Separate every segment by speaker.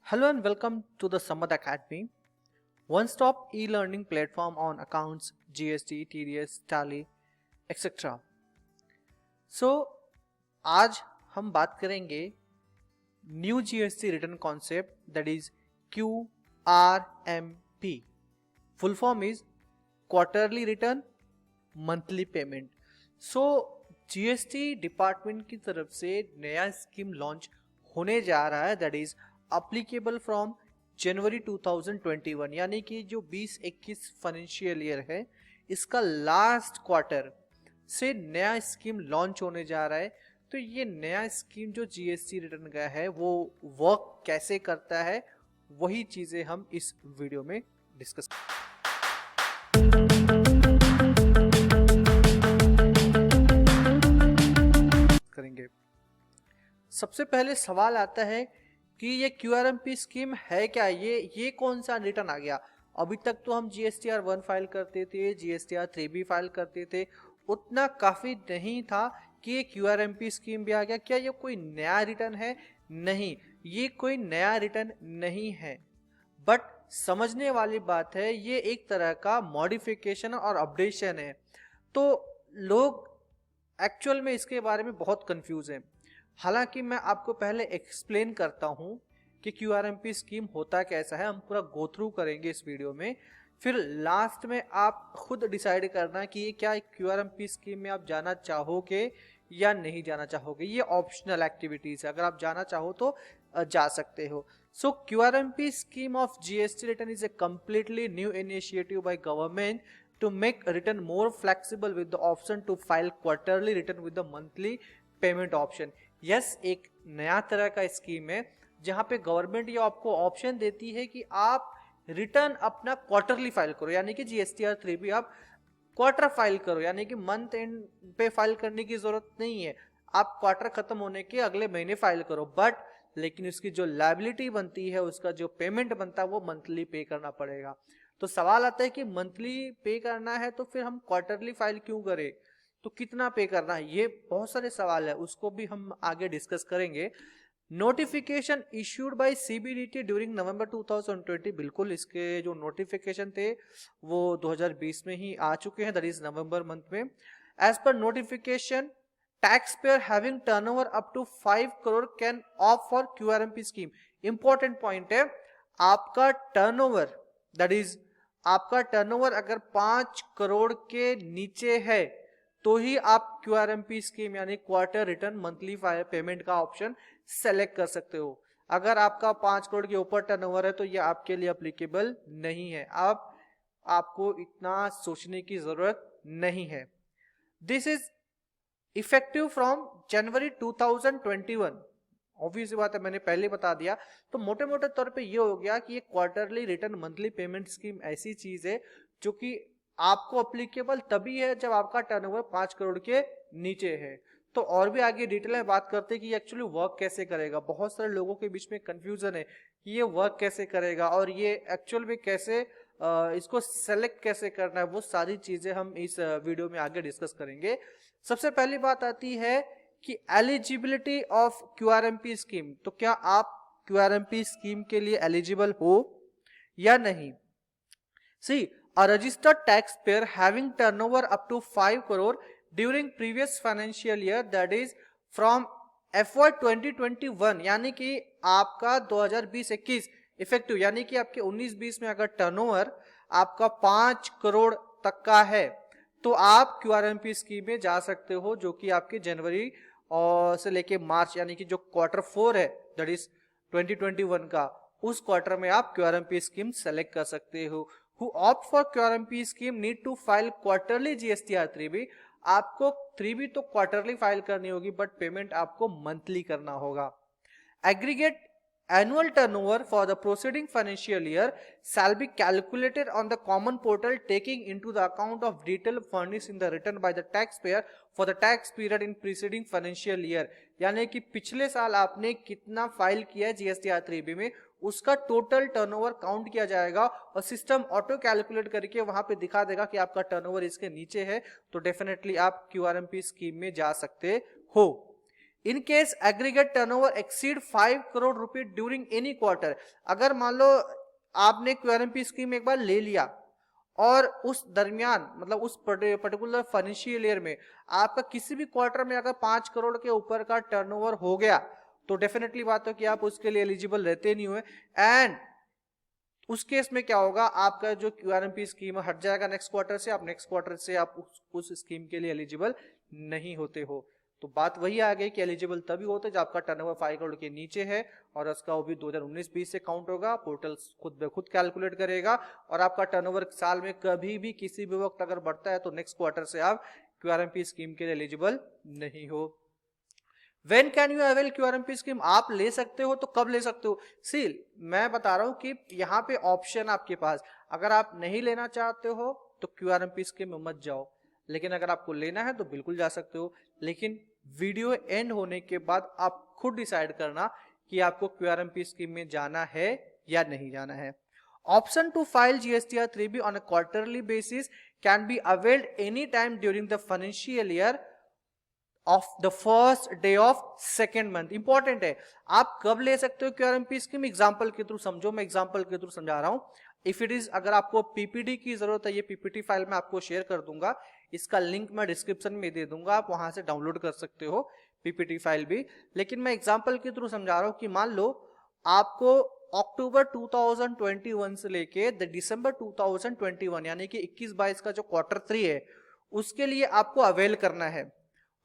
Speaker 1: Hello and welcome to the Samad Academy, one-stop e-learning platform on accounts, GST, TDS, Tally, etc. So आज हम बात करेंगे new GST return concept that is QRMP. Full form is quarterly return monthly payment. So GST department की तरफ से नया scheme launch होने जा रहा है that is applicable from January 2021, यानी कि जो 2021 फाइनेंशियल ईयर है इसका लास्ट क्वार्टर से नया स्कीम लॉन्च होने जा रहा है. तो ये नया स्कीम जो GST रिटर्न का है वो वर्क कैसे करता है वही चीजें हम इस वीडियो में डिस्कस करेंगे. सबसे पहले सवाल आता है कि ये QRMP स्कीम है क्या, ये कौन सा रिटर्न आ गया. अभी तक तो हम GSTR 1 फाइल करते थे, GSTR 3 भी फाइल करते थे, उतना काफी नहीं था कि ये QRMP स्कीम भी आ गया. क्या ये कोई नया रिटर्न है? नहीं, ये कोई नया रिटर्न नहीं है, बट समझने वाली बात है ये एक तरह का मॉडिफिकेशन और अपडेशन है. तो लोग एक्चुअल में इसके बारे में बहुत कंफ्यूज हैं. हालांकि मैं आपको पहले एक्सप्लेन करता हूं कि QRMP स्कीम होता कैसा है. हम पूरा गो थ्रू करेंगे इस वीडियो में, फिर लास्ट में आप खुद डिसाइड करना कि ये क्या QRMP स्कीम में आप जाना चाहोगे या नहीं जाना चाहोगे. ये ऑप्शनल एक्टिविटीज है, अगर आप जाना चाहो तो जा सकते हो. सो QRMP scheme of GST return is a completely new initiative by government to make return more flexible with the option to file quarterly return with the monthly payment option. Yes, एक नया तरह का स्कीम है जहां पे government ये आपको option देती है कि आप रिटर्न अपना क्वार्टरली फाइल करो, यानी कि GSTR 3 भी आप क्वार्टर फाइल करो, यानी कि मंथ एंड पे फाइल करने की जरूरत नहीं है. आप क्वार्टर खत्म होने के अगले महीने फाइल करो, बट लेकिन उसकी जो लायबिलिटी बनती है, उसका जो पेमेंट बनता है वो मंथली पे करना पड़ेगा. तो सवाल आता है कि मंथली पे करना है तो फिर हम क्वार्टरली फाइल क्यों करें, तो कितना पे करना है, ये बहुत सारे सवाल है, उसको भी हम आगे डिस्कस करेंगे. Notification issued by CBDT during November 2020, बिल्कुल इसके जो नोटिफिकेशन थे वो 2020 में ही आ चुके हैं, दैट इज नवंबर मंथ में. As per notification, tax payer having turnover up to 5 crore can opt for QRMP scheme. Important point है, आपका टर्नओवर दैट इज आपका टर्नओवर अगर 5 करोड़ के नीचे है तो ही आप QRMP स्कीम यानी क्वार्टर रिटर्न मंथली पेमेंट का ऑप्शन सेलेक्ट कर सकते हो. अगर आपका 5 करोड़ के ऊपर टर्नओवर है तो ये आपके लिए अप्लीकेबल नहीं है. आपको इतना सोचने की जरूरत नहीं है. This is effective from January 2021. Obvious बात है, मैंने पहले बता दिया. तो मोटे मोटे तौर पे ये हो गया कि ये quarterly return monthly payment scheme ऐसी चीज है जो कि आपको अप्लीकेबल तभी है जब आपका टर्नओवर 5 करोड़ के नीचे है. तो और भी आगे डिटेल में बात करते हैं कि एक्चुअली वर्क कैसे करेगा. बहुत सारे लोगों के बीच में कंफ्यूजन है कि ये वर्क कैसे करेगा और ये एक्चुअल में कैसे इसको सेलेक्ट कैसे करना है, वो सारी चीजें हम इस वीडियो में आगे डिस्कस करेंगे. सबसे पहली बात आती है कि एलिजिबिलिटी ऑफ QRMP स्कीम. तो क्या आप QRMP स्कीम के लिए एलिजिबल हो या नहीं. सी, a registered taxpayer having turnover up to 5 crore during previous financial year, that is from FY 2021, यानी कि आपका 2020-21 इफेक्टिव, यानी कि आपके 19-20 में अगर टर्नओवर आपका 5 करोड़ तक का है तो आप QRMP स्कीम में जा सकते हो, जो कि आपके जनवरी और से लेके मार्च यानी कि जो क्वार्टर 4 है दैट इज 2021 का, उस क्वार्टर में आप QRMP स्कीम सेलेक्ट कर सकते हो. Who opt for QRMP scheme need to file quarterly GSTR 3B. आपको 3B तो क्वार्टरली फाइल करनी होगी, बट पेमेंट आपको मंथली करना होगा. Aggregate annual turnover for the preceding financial year shall be calculated on the common portal taking into the account of detail furnished in the return by the taxpayer for the tax period in preceding financial year. यानी कि पिछले साल आपने कितना file किया है GSTR 3B में, उसका टोटल टर्नओवर काउंट किया जाएगा और सिस्टम ऑटो कैलकुलेट करके वहां पे दिखा देगा कि आपका टर्नओवर इसके नीचे है, तो डेफिनेटली आप QRMP स्कीम में जा सकते हो. In case aggregate turnover exceed 5 crore रुपए ड्यूरिंग एनी क्वार्टर, अगर मान लो आपने क्यूआरएमपी स्कीम एक बार ले लिया और उस दरमियान मतलब उस पर्टिकुलर फाइनेंशियल ईयर में आपका किसी भी क्वार्टर में अगर 5 करोड़ के ऊपर का टर्नओवर हो गया तो डेफिनेटली बात है कि आप उसके लिए एलिजिबल रहते नहीं हुए, एंड उस केस में क्या होगा, आपका जो क्यूआरएमपी स्कीम हट जाएगा नेक्स्ट क्वार्टर से, आप नेक्स्ट क्वार्टर से आप उस स्कीम के लिए एलिजिबल नहीं होते हो। तो बात वही आ गई कि एलिजिबल तभी होते जब आपका टर्नओवर 5 करोड़ के नीचे है और उसका वो भी 2019-20 से काउंट होगा, पोर्टल खुद ब खुद कैलकुलेट करेगा, और आपका टर्नओवर साल में कभी भी किसी भी वक्त अगर बढ़ता है तो नेक्स्ट क्वार्टर से आप क्यूआरएमपी स्कीम के लिए एलिजिबल नहीं हो। When can you avail QRMP scheme, आप ले सकते हो तो कब ले सकते हो? सी मैं बता रहा हूं कि यहाँ पे ऑप्शन आपके पास, अगर आप नहीं लेना चाहते हो तो QRMP स्कीम में मत जाओ, लेकिन अगर आपको लेना है तो बिल्कुल जा सकते हो। लेकिन वीडियो एंड होने के बाद आप खुद डिसाइड करना कि आपको QRMP स्कीम में जाना है या नहीं जाना है। Option to file GSTR 3B on a quarterly basis can be availed any time during the financial year of the first day of second month. Important है, आप कब ले सकते हो क्यूआरएमपी स्कीम, एग्जांपल के थ्रू समझो, मैं एग्जांपल के थ्रू समझा रहा हूं। इफ इट इज, अगर आपको पीपीटी की जरूरत है, ये पीपीटी फाइल मैं आपको शेयर कर दूंगा, इसका लिंक मैं डिस्क्रिप्शन में दे दूंगा, आप वहां से डाउनलोड कर सकते हो पीपीटी फाइल भी। लेकिन मैं एग्जाम्पल के थ्रू समझा रहा हूं कि मान लो आपको अक्टूबर 2021 से लेके दिसंबर 2021 यानी कि 21-22 का जो क्वार्टर 3 है उसके लिए आपको अवेल करना है।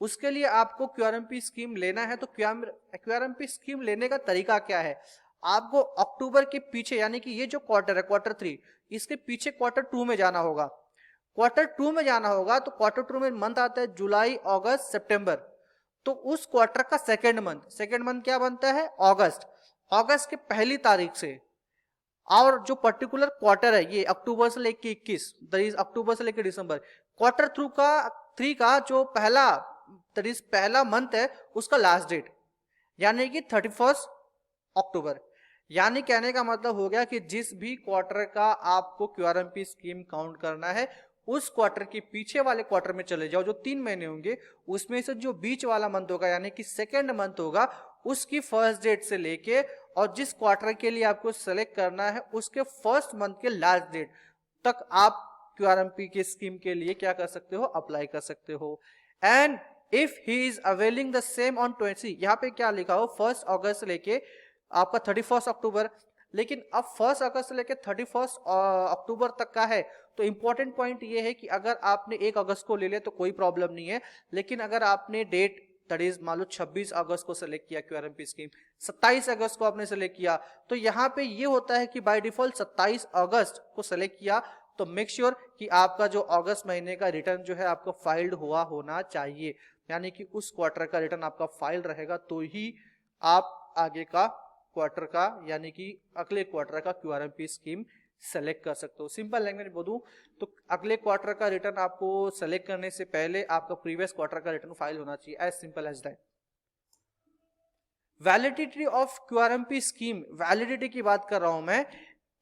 Speaker 1: उसके लिए आपको क्यूआरएमपी स्कीम लेना है। तो क्यूआरएमपी स्कीम लेने का तरीका क्या है, आपको अक्टूबर के पीछे यानी कि ये जो क्वार्टर है क्वार्टर 3, इसके पीछे क्वार्टर 2 में जाना होगा। क्वार्टर 2 में जाना होगा तो क्वार्टर 2 में मंथ आता है जुलाई अगस्त सितंबर, तो उस क्वार्टर का सेकेंड मंथ क्या बनता है, अगस्त के पहली तारीख से। और जो पर्टिकुलर क्वार्टर है ये अक्टूबर से लेके 21, दैट इज अक्टूबर से लेके दिसंबर, क्वार्टर 3 का जो पहला मंथ है उसका लास्ट डेट यानी कि 31 अक्टूबर। यानी कहने का मतलब हो गया कि जिस भी क्वार्टर का आपको क्यूआरएमपी स्कीम काउंट करना है उस क्वार्टर के पीछे वाले क्वार्टर में चले जाओ, जो 3 महीने होंगे उसमें से जो बीच वाला मंथ होगा यानी कि सेकेंड मंथ होगा उसकी फर्स्ट डेट से लेके और जिस क्वार्टर के लिए आपको सेलेक्ट करना है उसके फर्स्ट मंथ के लास्ट डेट तक आप क्यूआरएमपी की स्कीम के लिए क्या कर सकते हो, अप्लाई कर सकते हो। And if he is availing the same on 20, यहाँ पे क्या लिखा हो 1 अगस्त से लेके आपका 31 अक्टूबर, लेकिन अब 1 अगस्त से लेके 31 अक्टूबर तक का है। तो इंपॉर्टेंट पॉइंट ये है कि अगर आपने 1 अगस्त को ले लिया तो कोई प्रॉब्लम नहीं है, लेकिन अगर आपने डेट दैट इज मान लो 26 अगस्त को सेलेक्ट किया क्यूआरएमपी स्कीम, 27 अगस्त को आपने सेलेक्ट किया, तो यहाँ पे ये होता है कि बाय डिफॉल्ट 27 अगस्त को सेलेक्ट किया तो मेक श्योर कि आपका जो अगस्त महीने का रिटर्न जो है आपका फाइल्ड हुआ होना चाहिए, यानी कि उस क्वार्टर का रिटर्न आपका फाइल रहेगा तो ही आप आगे का क्वार्टर का यानी कि अगले क्वार्टर का क्यूआरएमपी स्कीम सेलेक्ट कर सकते हो। सिंपल लैंग्वेज में बोलूं तो अगले क्वार्टर का रिटर्न आपको सेलेक्ट करने से पहले आपका प्रीवियस क्वार्टर का रिटर्न फाइल होना चाहिए, as simple as that. Validity of QRMP scheme, validity की बात कर रहा हूं मैं।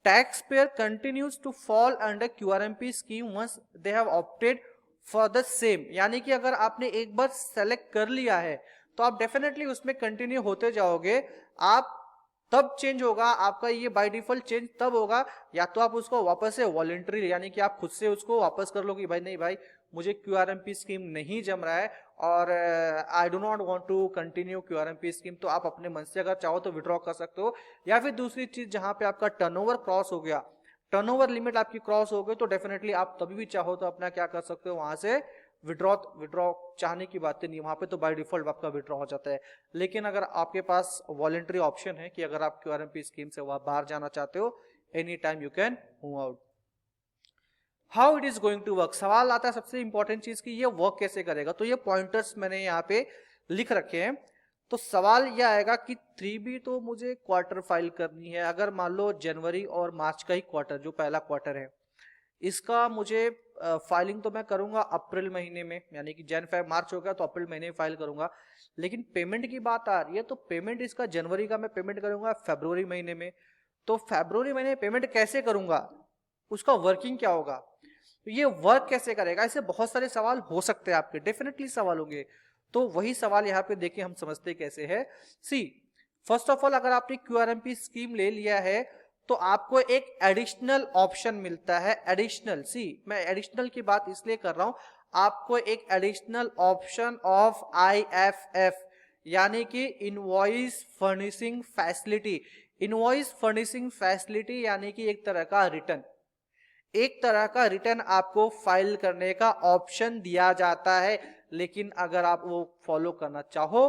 Speaker 1: Tax payer continues to fall under QRMP scheme once they have opted for the same, यानी कि अगर आपने एक बार सेलेक्ट कर लिया है तो आप डेफिनेटली उसमें कंटिन्यू होते जाओगे। आप तब चेंज होगा, आपका ये बाय डिफॉल्ट चेंज तब होगा या तो आप उसको वापस से वॉलंटरी यानी कि आप खुद से उसको वापस कर लो कि भाई नहीं भाई मुझे क्यूआरएमपी स्कीम नहीं जम रहा है और I do not want to continue QRMP scheme, तो आप अपने मन से अगर चाहो तो विड्रॉ कर सकते हो। या फिर दूसरी चीज जहां पे आपका टर्नओवर क्रॉस हो गया, टर्नओवर लिमिट आपकी क्रॉस हो गई, तो डेफिनेटली आप तभी भी चाहो तो अपना क्या कर सकते हो, वहां से विड्रॉ चाहने की बात नहीं, वहां पे तो बाय डिफॉल्ट आपका विड्रॉ हो जाता है। लेकिन अगर आपके पास वॉलंटरी ऑप्शन है कि अगर आप क्यूआरएमपी स्कीम से वहां बाहर जाना चाहते हो any time you can move out. How it is going to work, सवाल आता है सबसे इंपॉर्टेंट चीज की ये वर्क कैसे करेगा। तो ये पॉइंटर्स मैंने यहाँ पे लिख रखे हैं। तो सवाल यह आएगा कि 3B तो मुझे क्वार्टर फाइल करनी है, अगर मान लो जनवरी और मार्च का ही क्वार्टर जो पहला क्वार्टर है इसका मुझे फाइलिंग तो मैं करूंगा अप्रैल महीने में, यानी कि जन फेब मार्च हो गया तो अप्रैल महीने में फाइल करूंगा। लेकिन पेमेंट की बात आ रही है तो पेमेंट इसका जनवरी का मैं पेमेंट करूंगा फरवरी महीने में। तो फरवरी महीने में पेमेंट कैसे करूंगा, उसका वर्किंग क्या होगा, तो ये वर्क कैसे करेगा, ऐसे बहुत सारे सवाल हो सकते हैं आपके, डेफिनेटली सवाल होंगे। तो वही सवाल यहाँ पे देखिए हम समझते कैसे है। सी, फर्स्ट ऑफ ऑल अगर आपने क्यूआरएमपी स्कीम ले लिया है तो आपको एक एडिशनल ऑप्शन मिलता है। एडिशनल, सी मैं एडिशनल की बात इसलिए कर रहा हूं, आपको एक एडिशनल ऑप्शन ऑफ आईएफएफ यानी कि invoice furnishing facility. Invoice furnishing facility यानी कि एक तरह का रिटर्न, एक तरह का रिटर्न आपको फाइल करने का ऑप्शन दिया जाता है। लेकिन अगर आप वो फॉलो करना चाहो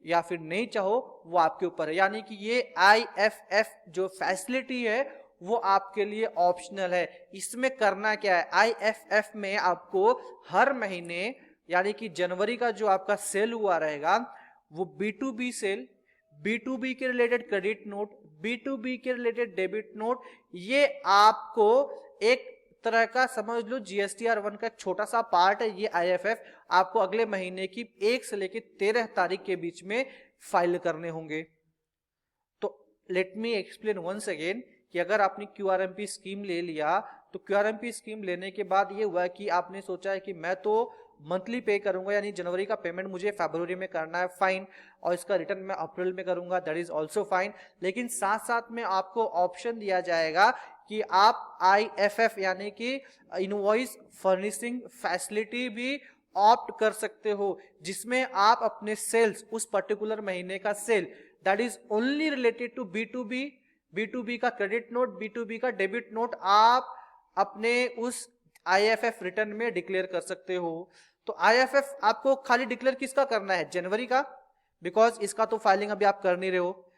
Speaker 1: या फिर नहीं चाहो वो आपके ऊपर है। यानी कि ये आईएफएफ जो फैसिलिटी है वो आपके लिए ऑप्शनल है। इसमें करना क्या है, आईएफएफ में आपको हर महीने यानी कि जनवरी का जो आपका सेल हुआ रहेगा वो B2B सेल, B2B के रिलेटेड क्रेडिट नोट, B2B के रिलेटेड डेबिट नोट, ये आपको एक तरह का समझ लो GSTR1 का एक छोटा सा पार्ट है। ये आईएफएफ आपको अगले महीने की 1 से लेकर 13 तारीख के बीच में फाइल करने होंगे। तो let me explain once again कि अगर आपने क्यूआरएमपी स्कीम ले लिया तो क्यूआरएमपी स्कीम लेने के बाद ये हुआ कि आपने सोचा है कि मैं तो मंथली पे करूंगा, यानी जनवरी का पेमेंट मुझे फरवरी में करना है, फाइन, और इसका रिटर्न मैं अप्रैल में करूंगा, दैट इज ऑल्सो फाइन। लेकिन साथ साथ में आपको ऑप्शन दिया जाएगा कि आप आईएफएफ यानी कि इनवॉइस फर्निशिंग फैसिलिटी भी ऑप्ट कर सकते हो, जिसमें आप अपने सेल्स, उस पर्टिकुलर महीने का sale that is only related to B2B, B2B का क्रेडिट नोट, B2B का डेबिट नोट आप अपने उस आईएफएफ रिटर्न में डिक्लेयर कर सकते हो। तो आईएफएफ आपको खाली डिक्लेयर किसका करना है, जनवरी का, बिकॉज इसका तो फाइलिंग अभी आप कर नहीं रहे हो।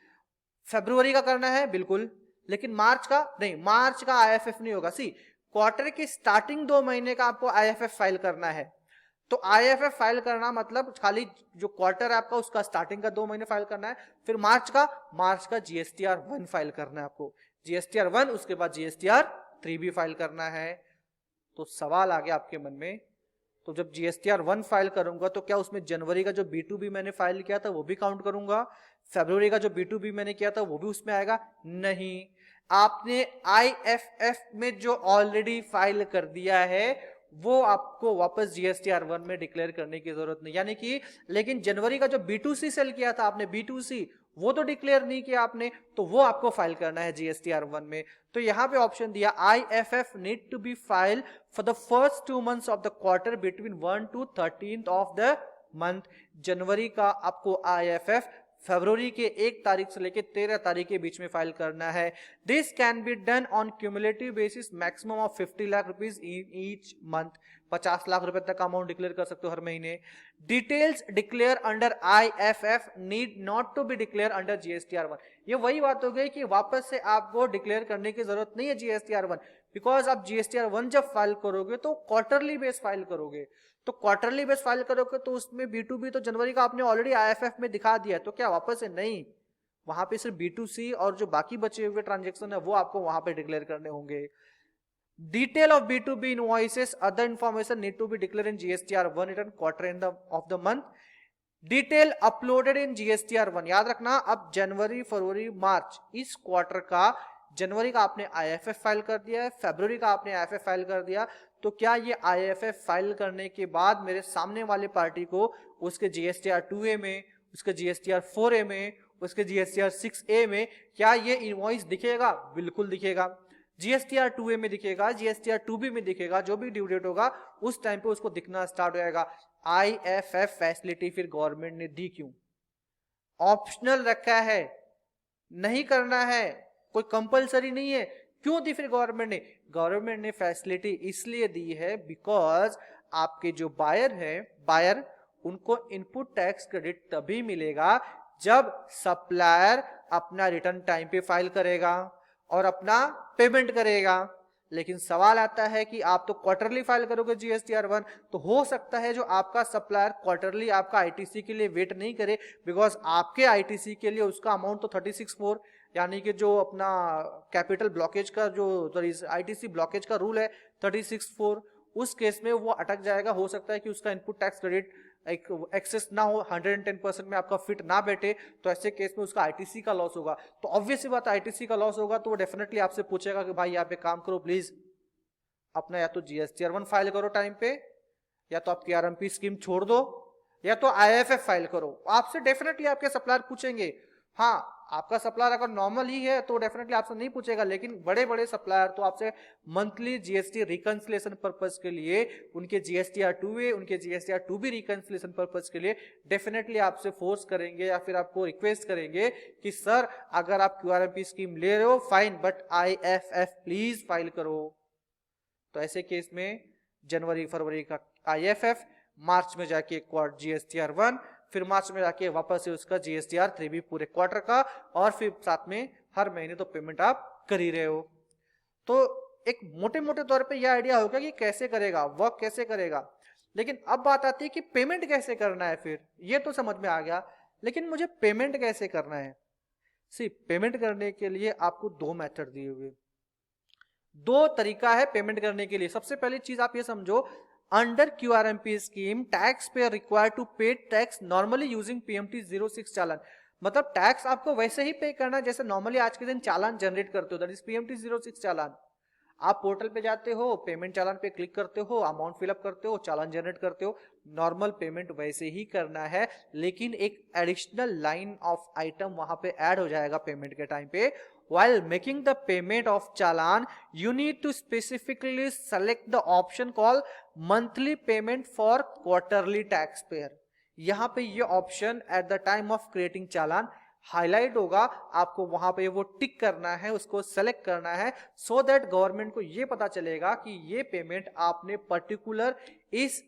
Speaker 1: फरवरी का करना है बिल्कुल, लेकिन मार्च का नहीं, मार्च का आईएफएफ नहीं होगा। सी, क्वार्टर के स्टार्टिंग 2 महीने का आपको आईएफएफ फाइल करना है। तो आईएफएफ फाइल करना मतलब खाली जो क्वार्टर है आपका उसका स्टार्टिंग का 2 महीने फाइल करना है, फिर मार्च का GSTR1 फाइल करना है आपको, GSTR1 उसके बाद GSTR3 भी फाइल करना है। तो सवाल आ गया आपके मन में, तो जब GSTR1 फाइल करूंगा तो क्या उसमें जनवरी का जो B2B मैंने फाइल किया था वो भी काउंट करूंगा, फरवरी का जो B2B मैंने किया था वो भी उसमें आएगा? नहीं, आपने आईएफएफ में जो ऑलरेडी फाइल कर दिया है वो आपको वापस GSTR1 में डिक्लेयर करने की जरूरत नहीं। यानी कि लेकिन जनवरी का जो B2C सेल किया था आपने, B2C वो तो डिक्लेयर नहीं किया आपने, तो वो आपको फाइल करना है GSTR1 में। तो यहां पे ऑप्शन दिया IFF need to be file for the first 2 months of the quarter between 1 to 13th of the month. जनवरी का आपको IFF फरवरी के 1 तारीख से लेकर 13 तारीख के बीच में फाइल करना है। This can be done on cumulative basis maximum of 50 lakh rupees in each month. 50 lakh रुपए तक अमाउंट डिक्लेयर कर सकते हो हर महीने। Details declare under IFF need not to be declare under GSTR1। ये वही बात हो गई कि वापस से आपको डिक्लेयर करने की जरूरत नहीं है GSTR1, बिकॉज आप GSTR1 जब फाइल करोगे तो क्वार्टरली बेस फाइल करोगे। तो क्वार्टरली बेस फाइल करोगे तो उसमें B2B तो जनवरी का आपने ऑलरेडी आईएफएफ में दिखा दिया, तो क्या वापस से नहीं, वहां पे सिर्फ B2C और जो बाकी बचे हुए ट्रांजेक्शन है वो आपको वहां पे डिक्लेयर करने होंगे। Detail of B2B invoices other information need to be declare in GSTR1 return quarter end of the month. Detail uploaded in GSTR1, याद रखना अब जनवरी फरवरी मार्च इस क्वार्टर का, जनवरी का आपने आईएफएफ फाइल कर दिया है, फरवरी का आपने आईएफएफ फाइल कर दिया, तो क्या ये आईएफएफ फाइल करने के बाद मेरे सामने वाले पार्टी को उसके GSTR2A में, उसके GSTR4A में, उसके GSTR6A में क्या ये इनवॉइस दिखेगा? बिल्कुल दिखेगा। GSTR2A में दिखेगा, GSTR2B में दिखेगा, जो भी ड्यू डेट होगा उस टाइम पे उसको दिखना स्टार्ट हो जाएगा। आईएफएफ फैसिलिटी फिर गवर्नमेंट ने दी क्यों? ऑप्शनल रखा है, नहीं करना है, कोई कंपलसरी नहीं है। क्यों दी फिर गवर्नमेंट ने? गवर्नमेंट ने फैसिलिटी इसलिए दी है बिकॉज आपके जो बायर है, बायर उनको इनपुट टैक्स क्रेडिट तभी मिलेगा जब सप्लायर अपना रिटर्न टाइम पे फाइल करेगा और अपना पेमेंट करेगा। लेकिन सवाल आता है कि आप तो क्वार्टरली फाइल करोगे GSTR1, तो हो सकता है जो आपका सप्लायर क्वार्टरली आपका आईटीसी के लिए वेट नहीं करे, बिकॉज आपके आईटीसी के लिए उसका अमाउंट तो 36.4 यानी कि जो अपना कैपिटल ब्लॉकेज का जो आईटीसी ब्लॉकेज का रूल है 36.4, उस केस में वो अटक जाएगा। हो सकता है कि उसका इनपुट टैक्स क्रेडिट एक एक्सेस ना हो, 110% में आपका फिट ना बैठे, तो ऐसे केस में उसका आईटीसी का लॉस होगा। तो ऑब्वियसली बात, आईटीसी का लॉस होगा तो वो डेफिनेटली आपसे पूछेगा कि भाई यहाँ पे काम करो प्लीज, अपना या तो GSTR1 फाइल करो टाइम पे, या तो आप क्यूआरएमपी स्कीम छोड़ दो, या तो IFF फाइल करो। आपसे डेफिनेटली आपके सप्लायर पूछेंगे, हाँ आपका सप्लायर अगर नॉर्मल ही है तो डेफिनेटली आपसे नहीं पूछेगा, लेकिन बड़े बड़े सप्लायर तो आपसे मंथली जीएसटी रिकंसिलेशन पर्पस के लिए, उनके जीएसटीआर 2A उनके जीएसटीआर 2B रिकंसिलेशन पर्पस के लिए डेफिनेटली आपसे फोर्स करेंगे या फिर आपको रिक्वेस्ट करेंगे कि सर अगर आप QRMP स्कीम ले रहे हो fine, but IFF please file करो। तो ऐसे केस में जनवरी फरवरी का IFF, मार्च में जाके GSTR 1, फिर मार्च में जाके वापस से उसका GSTR 3B पूरे क्वार्टर का, और फिर साथ में हर महीने तो पेमेंट आप कर ही रहे हो। तो एक मोटे मोटे तौर पे यह आइडिया होगा कि कैसे करेगा, वर्क कैसे करेगा। लेकिन अब बात आती है कि पेमेंट कैसे करना है। फिर ये तो समझ में आ गया, लेकिन मुझे पेमेंट कैसे करना है। पेमेंट करने के लिए आपको दो मेथड दिए हुए, दो तरीका है पेमेंट करने के लिए। सबसे पहली चीज आप ये समझो, under QRMP scheme tax payer require to pay tax normally using PMT 06 चालान। मतलब टैक्स आपको वैसे ही पे करना जैसे नॉर्मली आज के दिन चालान जनरेट करते हो, दैट इज PMT 06 चालान। आप पोर्टल पे जाते हो, पेमेंट चालान पे क्लिक करते हो, अमाउंट फिलअप करते हो, चालान जनरेट करते हो, नॉर्मल पेमेंट वैसे ही करना है। लेकिन एक एडिशनल लाइन ऑफ आइटम वहां पे ऐड हो जाएगा पेमेंट के टाइम पे। While making the payment of challan, you need to specifically select the option called monthly payment for quarterly taxpayer। यहाँ पे ये option at the time of creating challan highlight होगा, आपको वहां पे वो टिक करना है, उसको सेलेक्ट करना है, सो दैट गवर्नमेंट को ये पता चलेगा कि ये पेमेंट आपने पर्टिकुलर इस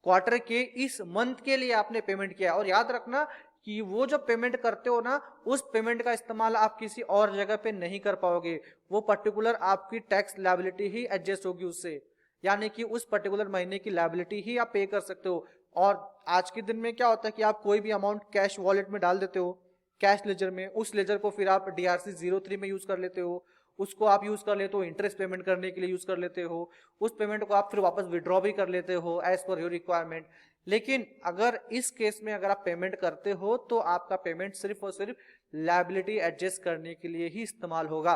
Speaker 1: क्वार्टर के इस मंथ के लिए आपने पेमेंट किया। और याद रखना कि वो जो पेमेंट करते हो ना, उस पेमेंट का इस्तेमाल आप किसी और जगह पे नहीं कर पाओगे, वो पर्टिकुलर आपकी टैक्स लायबिलिटी ही एडजस्ट होगी उससे, यानी कि उस पर्टिकुलर महीने की लायबिलिटी ही आप पे कर सकते हो। और आज के दिन में क्या होता है कि आप कोई भी अमाउंट कैश वॉलेट में डाल देते हो, कैश लेजर में, उस लेजर को फिर आप DRC 03 में यूज कर लेते हो, उसको आप यूज कर लेते हो इंटरेस्ट पेमेंट करने के लिए यूज कर लेते हो, उस पेमेंट को आप फिर वापस विड्रॉ भी कर लेते हो एज पर योर रिक्वायरमेंट। लेकिन अगर इस केस में अगर आप पेमेंट करते हो तो आपका पेमेंट सिर्फ और सिर्फ लायबिलिटी एडजस्ट करने के लिए ही इस्तेमाल होगा।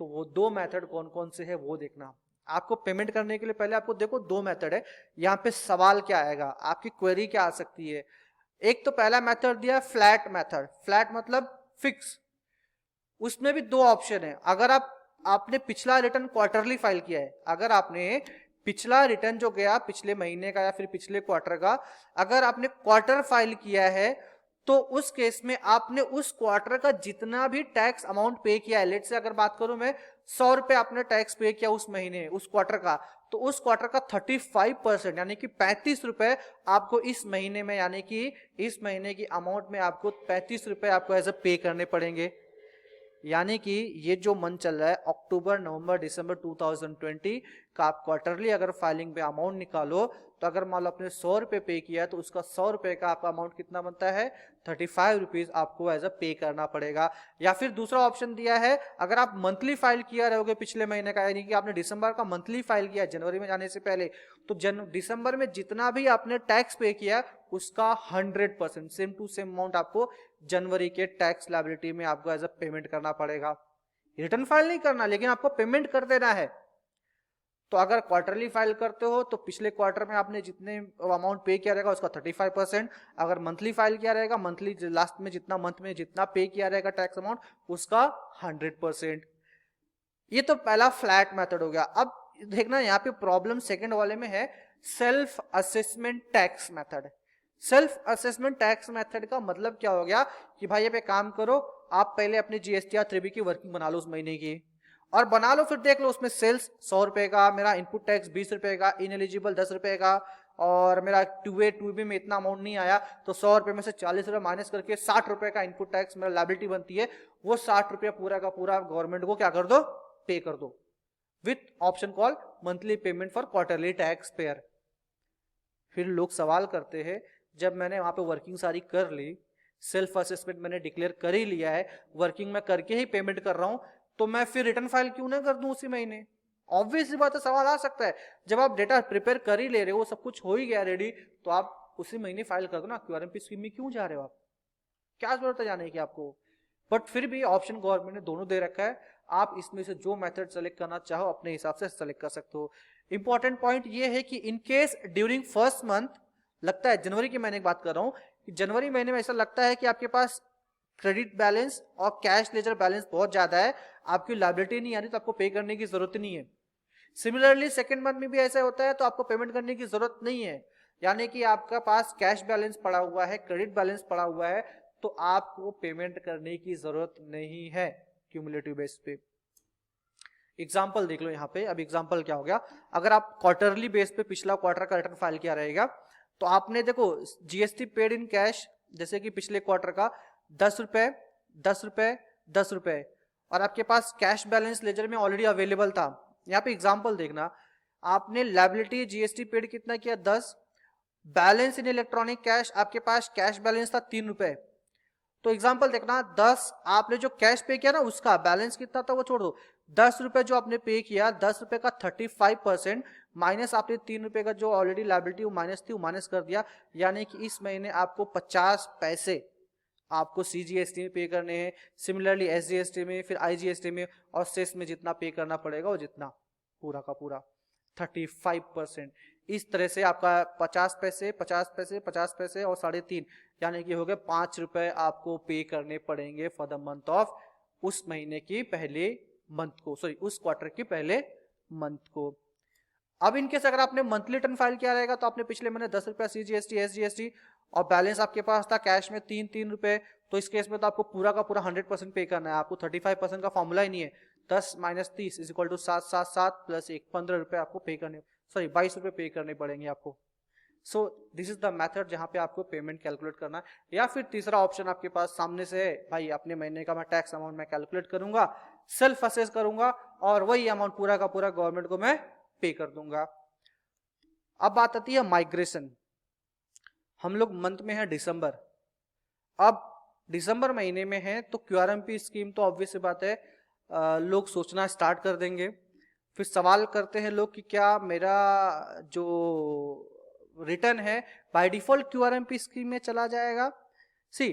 Speaker 1: तो वो दो मेथड कौन कौन से है वो देखना। आपको पेमेंट करने के लिए पहले आपको देखो दो मेथड है, यहाँ पे सवाल क्या आएगा, आपकी क्वेरी क्या आ सकती है। एक तो पहला मेथड दिया फ्लैट मेथड, फ्लैट मतलब फिक्स। उसमें भी दो ऑप्शन है। अगर आपने पिछला रिटर्न क्वार्टरली फाइल किया है, अगर आपने पिछला रिटर्न जो गया पिछले महीने का या फिर पिछले क्वार्टर का, अगर आपने क्वार्टर फाइल किया है तो उस केस में आपने उस क्वार्टर का जितना भी टैक्स अमाउंट पे किया है, लेट से अगर बात करूं मैं 100 रुपए आपने टैक्स पे किया उस महीने उस क्वार्टर का, तो उस क्वार्टर का 35% यानी कि 35 रुपए आपको इस महीने में, यानी कि इस महीने की अमाउंट में आपको 35 रुपए आपको एज अ पे करने पड़ेंगे। यानी कि ये जो मंथ चल रहा है अक्टूबर नवंबर दिसंबर 2020 का, आप क्वार्टरली अगर फाइलिंग पे अमाउंट निकालो तो अगर मान लो आपने 100 रुपए पे किया तो उसका 100 रुपए का आपका अमाउंट कितना बनता है, 35 रुपीज आपको एज अ पे करना पड़ेगा। या फिर दूसरा ऑप्शन दिया है, अगर आप मंथली फाइल किया रहोगे पिछले महीने का, यानी कि आपने दिसंबर का मंथली फाइल किया जनवरी में जाने से पहले, तो दिसंबर में जितना भी आपने टैक्स पे किया उसका 100% सेम टू सेम अमाउंट आपको जनवरी के टैक्स लायबिलिटी में आपको एज अ पेमेंट करना पड़ेगा। रिटर्न फाइल नहीं करना, लेकिन आपको पेमेंट कर देना है। तो अगर क्वार्टरली फाइल करते हो तो पिछले क्वार्टर में आपने जितने अमाउंट पे किया रहेगा उसका 35%, अगर मंथली फाइल किया रहेगा मंथली लास्ट में जितना मंथ में जितना पे किया रहेगा टैक्स अमाउंट उसका 100%। ये तो पहला फ्लैट मेथड हो गया। अब देखना यहाँ पे प्रॉब्लम सेकंड वाले में है, self assessment tax method. Self assessment tax method का मतलब क्या हो गया कि भाई अब एक काम करो, आप पहले अपनी GSTR 3B की वर्किंग बना लो उस महीने की, और बना लो, फिर देख लो उसमें सेल्स 100 रुपए का, मेरा इनपुट टैक्स 20 रुपए का, इनएलिजिबल 10 रुपए का, और मेरा 2A 2B में इतना अमाउंट नहीं आया तो 100 रुपए में से 40 रुपए माइनस करके 60 रुपए का इनपुट टैक्स मेरा लायबिलिटी बनती है, वो 60 रुपया पूरा का पूरा गवर्नमेंट को क्या कर दो, पे कर दो, with option call monthly payment for quarterly tax payer. फिर लोग सवाल करते हैं, जब मैंने वहां पे वर्किंग सारी कर ली, सेल्फ असेसमेंट मैंने डिक्लेयर कर ही लिया है, वर्किंग में करके ही पेमेंट कर रहा हूं, तो मैं फिर रिटर्न फाइल क्यों ना कर दूं उसी महीने। ऑब्वियसली बात है, सवाल आ सकता है। जब आप डेटा प्रिपेयर कर ही ले रहे हो, सब कुछ हो ही गया रेडी, तो आप उसी महीने फाइल कर दो ना। QRMP स्कीम में क्यों जा रहे हो आप, क्या जरूरत है जाने की आपको। बट फिर भी ऑप्शन गवर्नमेंट ने दोनों दे रखा है, आप इसमें से जो मेथड सेलेक्ट करना चाहो अपने हिसाब से सेलेक्ट कर सकते हो। इंपॉर्टेंट पॉइंट ये है कि in case during first month लगता है, जनवरी के महीने की बात कर रहा हूँ, कि जनवरी महीने में ऐसा लगता है कि आपके पास क्रेडिट बैलेंस और कैश लेजर बैलेंस बहुत ज्यादा है, आपकी लायबिलिटी नहीं आ रही तो आपको पे करने की जरूरत नहीं है। सिमिलरली सेकेंड मंथ में भी ऐसा होता है तो आपको पेमेंट करने की जरूरत नहीं है, यानी कि आपका पास कैश बैलेंस पड़ा हुआ है, क्रेडिट बैलेंस पड़ा हुआ है, तो आपको पेमेंट करने की जरूरत नहीं है क्यूमुलेटिव बेस पे। एग्जाम्पल देख लो यहाँ पे। अब एग्जाम्पल क्या हो गया, अगर आप क्वार्टरली बेस पे पिछला क्वार्टर का रिटर्न फाइल किया रहेगा, तो आपने देखो जीएसटी पेड इन कैश, जैसे कि पिछले क्वार्टर का 10 रुपए 10 रुपए 10 रुपए, और आपके पास कैश बैलेंस लेजर में ऑलरेडी अवेलेबल था। यहाँ पे एग्जाम्पल देखना, आपने लायबिलिटी जीएसटी पेड कितना किया 10, बैलेंस इन इलेक्ट्रॉनिक कैश, आपके पास कैश बैलेंस था 3 रुपए, तो एग्जाम्पल देखना 10 आपने जो कैश पे किया ना उसका बैलेंस कितना था वो छोड़ दो, 10 रुपए जो आपने पे किया, 10 रुपए का 35% माइनस आपने 3 रुपए का जो ऑलरेडी लायबिलिटी माइनस थी वो माइनस कर दिया, यानी कि इस महीने आपको 50 पैसे आपको सीजीएसटी में पे करने हैं, सिमिलरली एसजीएसटी में, फिर आईजीएसटी में, और सेस में जितना पे करना पड़ेगा वो जितना पूरा का पूरा 35%। इस तरह से आपका 50 पैसे 50 पैसे 50 पैसे और 3.5, यानी कि हो गए 5 रुपए आपको पे करने पड़ेंगे फॉर द मंथ ऑफ, उस महीने की पहले मंथ को, सॉरी उस क्वार्टर के पहले मंथ को। अब इनकेस अगर आपने मंथली रिटर्न फाइल किया रहेगा तो आपने पिछले महीने 10 रुपया सीजीएसटी एसजीएसटी और बैलेंस आपके पास था कैश में 3 रुपए, तो इस केस में तो आपको पूरा का पूरा 100% पे करना है, आपको 35% का फॉर्मूला ही नहीं है, 10 minus 30 is equal to 7 plus 1 15 रुपए आपको पे करने, सॉरी 22 रुपए पे करने पड़ेंगे आपको। So this is the method जहां पे आपको पेमेंट कैलकुलेट करना है। या फिर तीसरा ऑप्शन आपके पास सामने से है, भाई अपने महीने का मैं टैक्स अमाउंट मैं कैलकुलेट करूंगा, सेल्फ असेस करूंगा और वही अमाउंट पूरा का पूरा गवर्नमेंट को मैं पे कर दूंगा। अब बात आती है माइग्रेशन। हम लोग मंथ में है दिसंबर, अब दिसंबर महीने में है तो क्यूआरएमपी स्कीम तो ऑब्वियस बात है लोग सोचना स्टार्ट कर देंगे। फिर सवाल करते हैं लोग कि क्या मेरा जो रिटर्न है बाय डिफॉल्ट क्यूआरएमपी स्कीम में चला जाएगा। See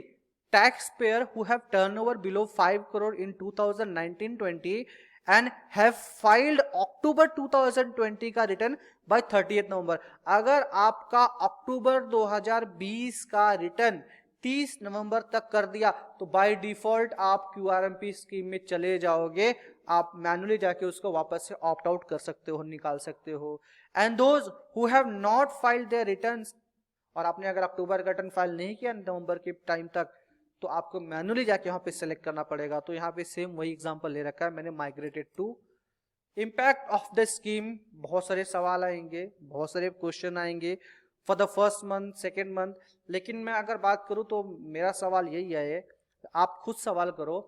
Speaker 1: tax payer who have turnover below 5 crore in 2019-20 and have filed October 2020 का रिटर्न बाय 30 नवंबर, अगर आपका अक्टूबर 2020 का रिटर्न 30 नवंबर तक कर दिया तो बाय डिफॉल्ट आप क्यूआरएमपी स्कीम में चले जाओगे, आप मैन्युअली जाके उसको वापस से ऑप्ट आउट कर सकते हो, निकाल सकते हो। And those who have not filed their returns, और आपने अगर अक्टूबर का रिटर्न फाइल नहीं किया नवंबर के टाइम तक तो आपको मैन्युअली जाके वहां पे सेलेक्ट करना पड़ेगा। तो यहाँ पे सेम वही एग्जांपल ले रखा है मैंने, migrated to. Impact of the scheme, बहुत सारे सवाल आएंगे, बहुत सारे क्वेश्चन आएंगे for the first month second month, लेकिन मैं अगर बात करूं तो मेरा सवाल यही है, आप खुद सवाल करो।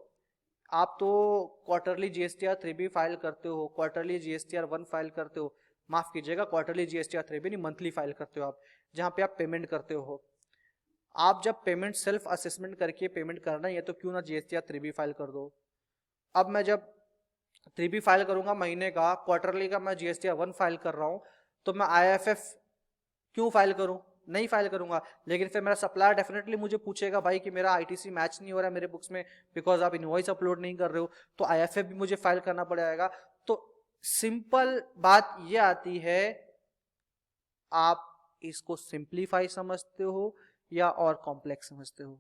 Speaker 1: आप तो क्वार्टरली जीएसटीआर 3B फाइल करते हो, क्वार्टरली जीएसटीआर 1 फाइल करते हो, माफ कीजिएगा क्वार्टरली जीएसटीआर 3B नहीं, मंथली फाइल करते हो आप, जहां पे आप पेमेंट करते हो। आप जब पेमेंट सेल्फ असेसमेंट करके पेमेंट करना ही है तो क्यों ना जीएसटीआर 3B फाइल कर दो। अब मैं जब 3B फाइल करूंगा महीने का, क्वार्टरली का मैं जीएसटीआर 1 फाइल कर रहा हूं, तो मैं आईएफएफ क्यों फाइल करूं, नहीं फाइल करूंगा। लेकिन फिर मेरा सप्लायर डेफिनेटली मुझे पूछेगा भाई कि मेरा आईटीसी मैच नहीं हो रहा है मेरे बुक्स में, बिकॉज आप इनवॉइस अपलोड नहीं कर रहे हो, तो आईएफएफ भी मुझे फाइल करना पड़ेगा। तो सिंपल बात ये आती है, आप इसको सिंप्लीफाई समझते हो या और कॉम्प्लेक्स समझते हो।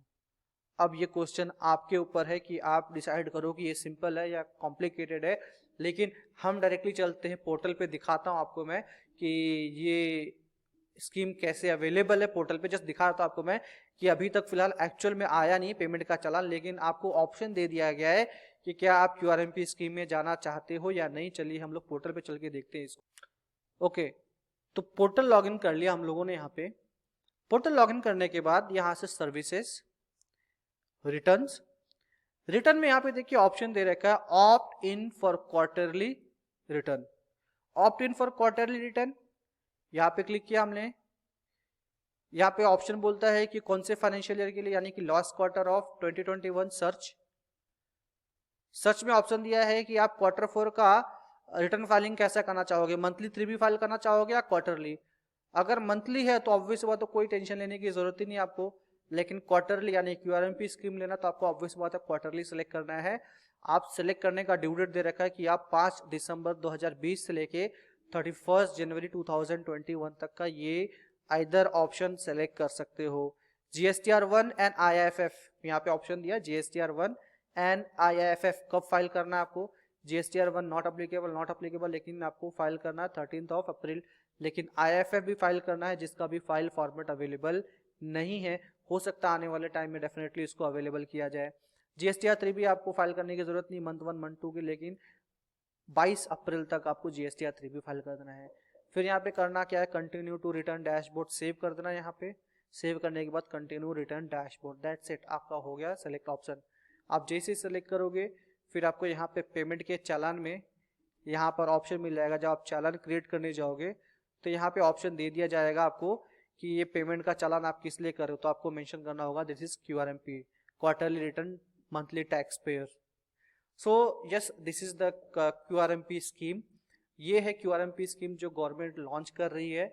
Speaker 1: अब ये क्वेश्चन आपके ऊपर है कि आप डिसाइड करो कि ये सिंपल है या कॉम्प्लिकेटेड है। लेकिन हम डायरेक्टली चलते हैं पोर्टल पे, दिखाता हूं आपको मैं कि ये स्कीम कैसे अवेलेबल है पोर्टल पे। जस्ट दिखा रहा था आपको मैं कि अभी तक फिलहाल एक्चुअल में आया नहीं पेमेंट का चालान, लेकिन आपको ऑप्शन दे दिया गया है कि क्या आप क्यूआरएमपी स्कीम में जाना चाहते हो या नहीं। चलिए हम लोग पोर्टल पे चल के देखते हैं इसको। ओके, तो पोर्टल लॉगिन कर लिया हम लोगों ने। यहाँ पे पोर्टल लॉगिन करने के बाद यहाँ से सर्विसेज, रिटर्न्स, रिटर्न में यहाँ पे देखिए ऑप्शन दे रखा है opt in for quarterly return. Opt in for quarterly return यहाँ पे क्लिक किया हमने। यहाँ पे ऑप्शन बोलता है कि कौन से फाइनेंशियल ईयर के लिए, यानी कि last quarter of 2021 search. Search में ऑप्शन दिया है कि आप क्वार्टर 4 का रिटर्न फाइलिंग कैसा करना चाहोगे, मंथली 3B फाइल करना चाहोगे या क्वार्टरली। अगर मंथली है तो ऑब्वियस बात है कोई टेंशन लेने की जरूरत ही नहीं आपको, लेकिन क्वार्टरली यानी क्यूआरएमपी स्कीम लेना तो आपको ऑब्वियस बात है क्वार्टरली सेलेक्ट करना है। आप सेलेक्ट करने का ड्यू डेट दे रखा है कि आप 5 दिसंबर 2020 से लेके 31 जनवरी 2021 तक का ये आइदर ऑप्शन सेलेक्ट कर सकते हो। GSTR1 एंड IIFF, यहाँ पे ऑप्शन दिया GSTR1 एंड IIFF कब फाइल करना है आपको। GSTR1 नॉट अप्लीकेबल, लेकिन आपको फाइल करना है 13 अप्रैल। लेकिन IIFF भी फाइल करना है, जिसका भी फाइल फॉर्मेट अवेलेबल नहीं है। हो सकता है आने वाले टाइम में डेफिनेटली इसको अवेलेबल किया जाए। GSTR3 भी आपको फाइल करने की जरूरत नहीं मंथ 1 मंथ 2 की, लेकिन 22 अप्रैल तक आपको GSTR3 भी फाइल कर देना है। फिर यहाँ पे करना क्या है, continue to return dashboard save कर देना। यहाँ पे सेव करने के बाद continue return dashboard, that's it, आपका हो गया सेलेक्ट ऑप्शन। आप जैसे ही सेलेक्ट करोगे फिर आपको यहाँ पे पेमेंट के चालान में यहाँ पर ऑप्शन मिल जाएगा। जब आप चालान क्रिएट करने जाओगे तो यहाँ पे ऑप्शन दे दिया जाएगा आपको कि ये पेमेंट का चालान आप किस लिए कर रहे हो, तो आपको मेंशन करना होगा this is QRMP, quarterly return monthly tax payer. So yes, this is the QRMP scheme. ये है QRMP स्कीम जो गवर्नमेंट लॉन्च कर रही है,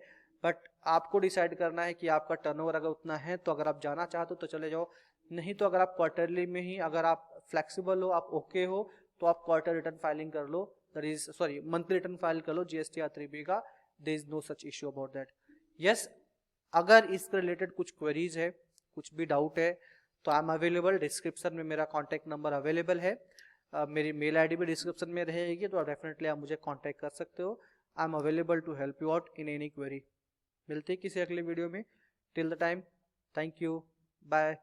Speaker 1: बट आपको डिसाइड करना है कि आपका टर्नओवर अगर उतना है तो अगर आप जाना चाहते हो तो चले जाओ, नहीं तो अगर आप क्वार्टरली में ही, अगर आप फ्लेक्सिबल हो, आप ओके हो, तो आप क्वार्टर रिटर्न फाइलिंग कर लो, that is sorry monthly return file कर लो GSTR3B का। There is no such issue about that. Yes, अगर इसके रिलेटेड कुछ क्वेरीज है, कुछ भी डाउट है, तो आई एम अवेलेबल। डिस्क्रिप्शन में मेरा कॉन्टैक्ट नंबर अवेलेबल है, मेरी मेल आईडी भी डिस्क्रिप्शन में रहेगी, तो डेफिनेटली आप मुझे कांटेक्ट कर सकते हो। I am available to help you out in any query. मिलते हैं किसी अगले वीडियो में। Till the time, thank you, bye.